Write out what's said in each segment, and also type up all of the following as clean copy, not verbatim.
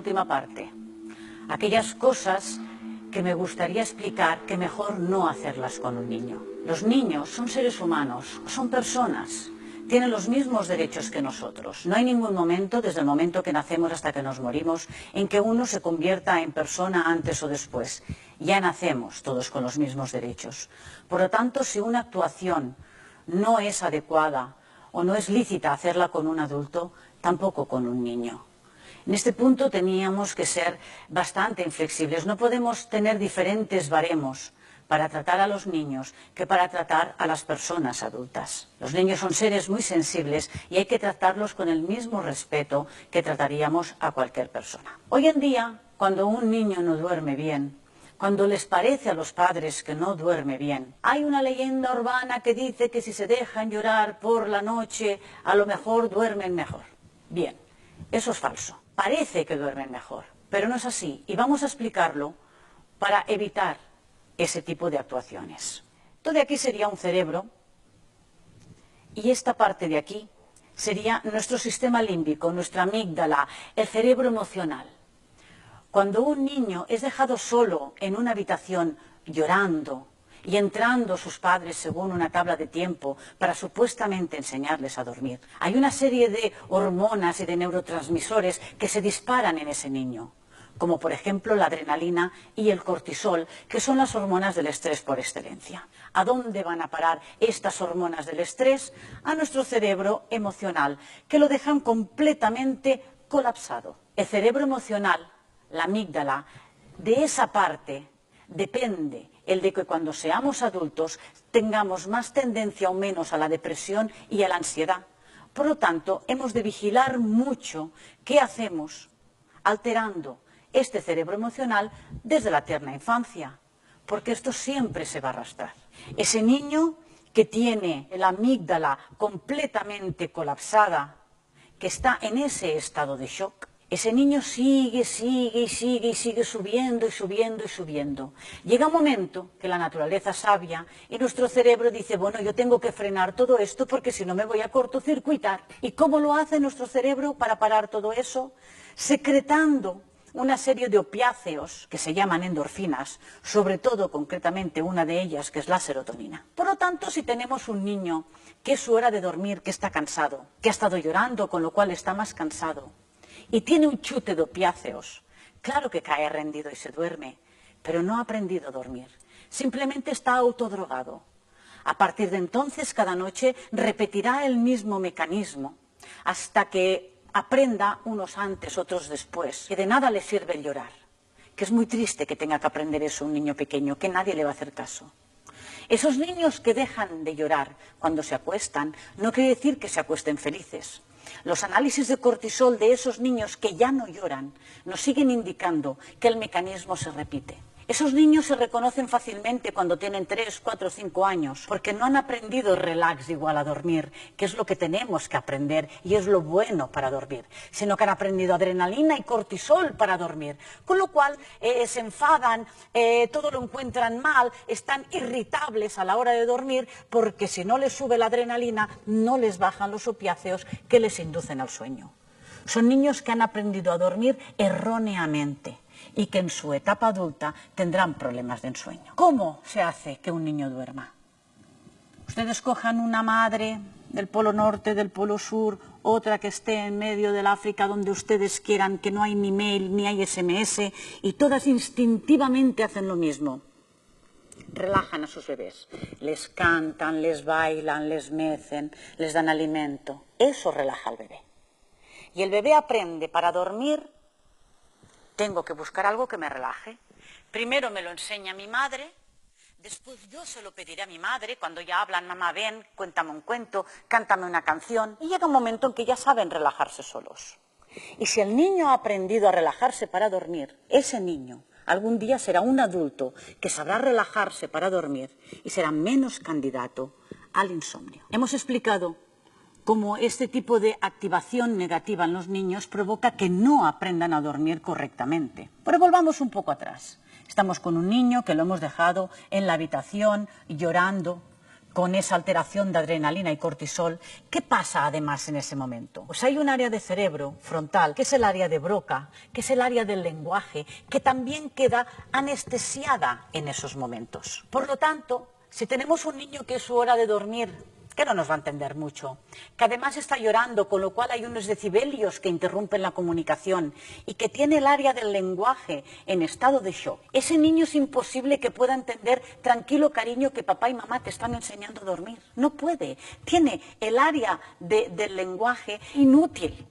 última parte. Aquellas cosas que me gustaría explicar que mejor no hacerlas con un niño. Los niños son seres humanos, son personas, tienen los mismos derechos que nosotros. No hay ningún momento, desde el momento que nacemos hasta que nos morimos, en que uno se convierta en persona antes o después. Ya nacemos todos con los mismos derechos. Por lo tanto, si una actuación no es adecuada o no es lícita hacerla con un adulto, tampoco con un niño. En este punto teníamos que ser bastante inflexibles. No podemos tener diferentes baremos para tratar a los niños que para tratar a las personas adultas. Los niños son seres muy sensibles y hay que tratarlos con el mismo respeto que trataríamos a cualquier persona. Hoy en día, cuando un niño no duerme bien, cuando les parece a los padres que no duerme bien, hay una leyenda urbana que dice que si se dejan llorar por la noche, a lo mejor duermen mejor. Bien, eso es falso. Parece que duermen mejor, pero no es así. Y vamos a explicarlo para evitar ese tipo de actuaciones. Esto de aquí sería un cerebro y esta parte de aquí sería nuestro sistema límbico, nuestra amígdala, el cerebro emocional. Cuando un niño es dejado solo en una habitación llorando y entrando sus padres según una tabla de tiempo para supuestamente enseñarles a dormir, hay una serie de hormonas y de neurotransmisores que se disparan en ese niño, como por ejemplo la adrenalina y el cortisol, que son las hormonas del estrés por excelencia. ¿A dónde van a parar estas hormonas del estrés? A nuestro cerebro emocional, que lo dejan completamente colapsado. El cerebro emocional, la amígdala, de esa parte depende el de que cuando seamos adultos tengamos más tendencia o menos a la depresión y a la ansiedad. Por lo tanto, hemos de vigilar mucho qué hacemos alterando este cerebro emocional desde la tierna infancia, porque esto siempre se va a arrastrar. Ese niño que tiene la amígdala completamente colapsada, que está en ese estado de shock, ese niño sigue subiendo y subiendo y subiendo. Llega un momento que la naturaleza sabia y nuestro cerebro dice, bueno, yo tengo que frenar todo esto porque si no me voy a cortocircuitar. ¿Y cómo lo hace nuestro cerebro para parar todo eso? Secretando una serie de opiáceos que se llaman endorfinas, sobre todo concretamente una de ellas que es la serotonina. Por lo tanto, si tenemos un niño que es su hora de dormir, que está cansado, que ha estado llorando, con lo cual está más cansado, y tiene un chute de opiáceos, claro que cae rendido y se duerme, pero no ha aprendido a dormir, simplemente está autodrogado. A partir de entonces, cada noche repetirá el mismo mecanismo hasta que aprenda unos antes, otros después, que de nada le sirve el llorar, que es muy triste que tenga que aprender eso un niño pequeño, que nadie le va a hacer caso. Esos niños que dejan de llorar cuando se acuestan, no quiere decir que se acuesten felices. Los análisis de cortisol de esos niños que ya no lloran nos siguen indicando que el mecanismo se repite. Esos niños se reconocen fácilmente cuando tienen 3, 4, 5 años, porque no han aprendido relax igual a dormir, que es lo que tenemos que aprender y es lo bueno para dormir, sino que han aprendido adrenalina y cortisol para dormir, con lo cual se enfadan, todo lo encuentran mal, están irritables a la hora de dormir, porque si no les sube la adrenalina, no les bajan los opiáceos que les inducen al sueño. Son niños que han aprendido a dormir erróneamente y que en su etapa adulta tendrán problemas de ensueño. ¿Cómo se hace que un niño duerma? Ustedes cojan una madre del Polo Norte, del Polo Sur, otra que esté en medio del África, donde ustedes quieran, que no hay ni mail, ni hay SMS, y todas instintivamente hacen lo mismo. Relajan a sus bebés, les cantan, les bailan, les mecen, les dan alimento. Eso relaja al bebé. Y el bebé aprende, para dormir, tengo que buscar algo que me relaje. Primero me lo enseña mi madre, después yo se lo pediré a mi madre, cuando ya hablan, mamá, ven, cuéntame un cuento, cántame una canción. Y llega un momento en que ya saben relajarse solos. Y si el niño ha aprendido a relajarse para dormir, ese niño algún día será un adulto que sabrá relajarse para dormir y será menos candidato al insomnio. Hemos explicado cómo este tipo de activación negativa en los niños provoca que no aprendan a dormir correctamente. Pero volvamos un poco atrás. Estamos con un niño que lo hemos dejado en la habitación llorando con esa alteración de adrenalina y cortisol, ¿qué pasa además en ese momento? Pues hay un área de cerebro frontal, que es el área de Broca, que es el área del lenguaje, que también queda anestesiada en esos momentos. Por lo tanto, si tenemos un niño que es su hora de dormir, que no nos va a entender mucho, que además está llorando, con lo cual hay unos decibelios que interrumpen la comunicación y que tiene el área del lenguaje en estado de shock, ese niño es imposible que pueda entender tranquilo, cariño, que papá y mamá te están enseñando a dormir. No puede, tiene el área del lenguaje inútil.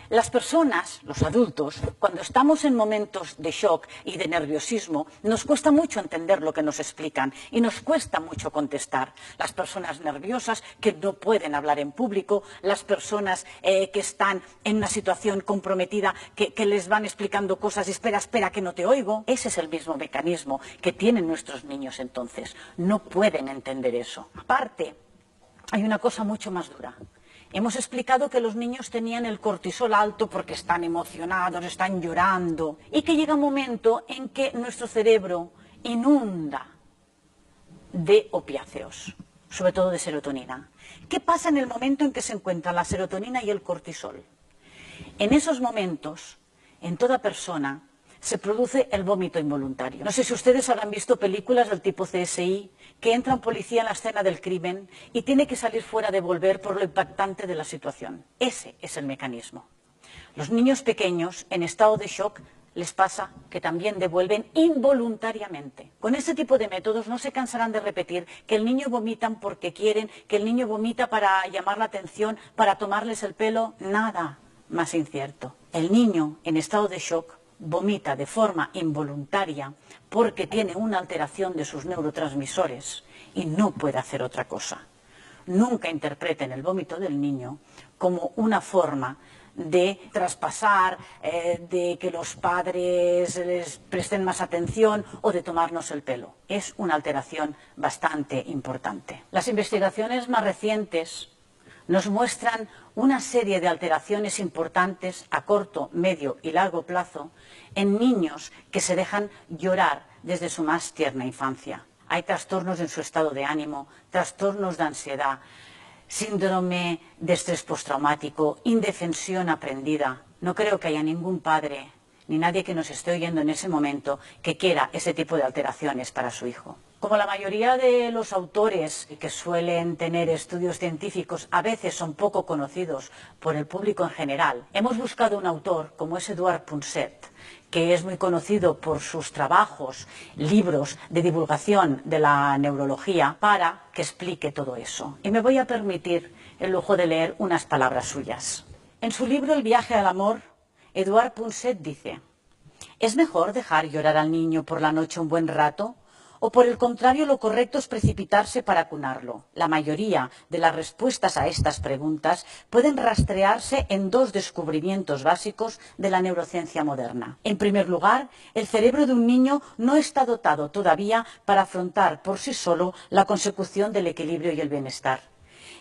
Las personas, los adultos, cuando estamos en momentos de shock y de nerviosismo, nos cuesta mucho entender lo que nos explican y nos cuesta mucho contestar. Las personas nerviosas que no pueden hablar en público, las personas que están en una situación comprometida, que les van explicando cosas, espera, espera, que no te oigo. Ese es el mismo mecanismo que tienen nuestros niños entonces. No pueden entender eso. Aparte, hay una cosa mucho más dura. Hemos explicado que los niños tenían el cortisol alto porque están emocionados, están llorando, y que llega un momento en que nuestro cerebro inunda de opiáceos, sobre todo de serotonina. ¿Qué pasa en el momento en que se encuentran la serotonina y el cortisol? En esos momentos, en toda persona, se produce el vómito involuntario. No sé si ustedes habrán visto películas del tipo CSI, que entra un policía en la escena del crimen y tiene que salir fuera de volver por lo impactante de la situación. Ese es el mecanismo. Los niños pequeños en estado de shock les pasa que también devuelven involuntariamente. Con este tipo de métodos no se cansarán de repetir que el niño vomitan porque quieren, que el niño vomita para llamar la atención, para tomarles el pelo. Nada más incierto. El niño en estado de shock vomita de forma involuntaria porque tiene una alteración de sus neurotransmisores y no puede hacer otra cosa. Nunca interpreten el vómito del niño como una forma de traspasar, de que los padres les presten más atención o de tomarnos el pelo. Es una alteración bastante importante. Las investigaciones más recientes nos muestran una serie de alteraciones importantes a corto, medio y largo plazo en niños que se dejan llorar desde su más tierna infancia. Hay trastornos en su estado de ánimo, trastornos de ansiedad, síndrome de estrés postraumático, indefensión aprendida. No creo que haya ningún padre ni nadie que nos esté oyendo en ese momento que quiera ese tipo de alteraciones para su hijo. Como la mayoría de los autores que suelen tener estudios científicos a veces son poco conocidos por el público en general, hemos buscado un autor como es Edouard Punset, que es muy conocido por sus trabajos, libros de divulgación de la neurología, para que explique todo eso. Y me voy a permitir el lujo de leer unas palabras suyas. En su libro El viaje al amor, Edouard Punset dice: ¿es mejor dejar llorar al niño por la noche un buen rato? ¿O por el contrario lo correcto es precipitarse para acunarlo? La mayoría de las respuestas a estas preguntas pueden rastrearse en dos descubrimientos básicos de la neurociencia moderna. En primer lugar, el cerebro de un niño no está dotado todavía para afrontar por sí solo la consecución del equilibrio y el bienestar.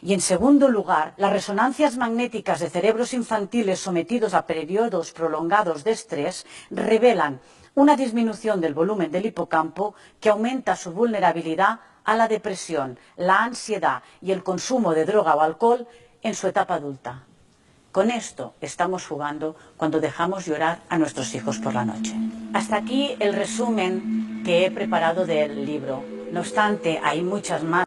Y en segundo lugar, las resonancias magnéticas de cerebros infantiles sometidos a periodos prolongados de estrés revelan una disminución del volumen del hipocampo que aumenta su vulnerabilidad a la depresión, la ansiedad y el consumo de droga o alcohol en su etapa adulta. Con esto estamos jugando cuando dejamos llorar a nuestros hijos por la noche. Hasta aquí el resumen que he preparado del libro. No obstante, hay muchas más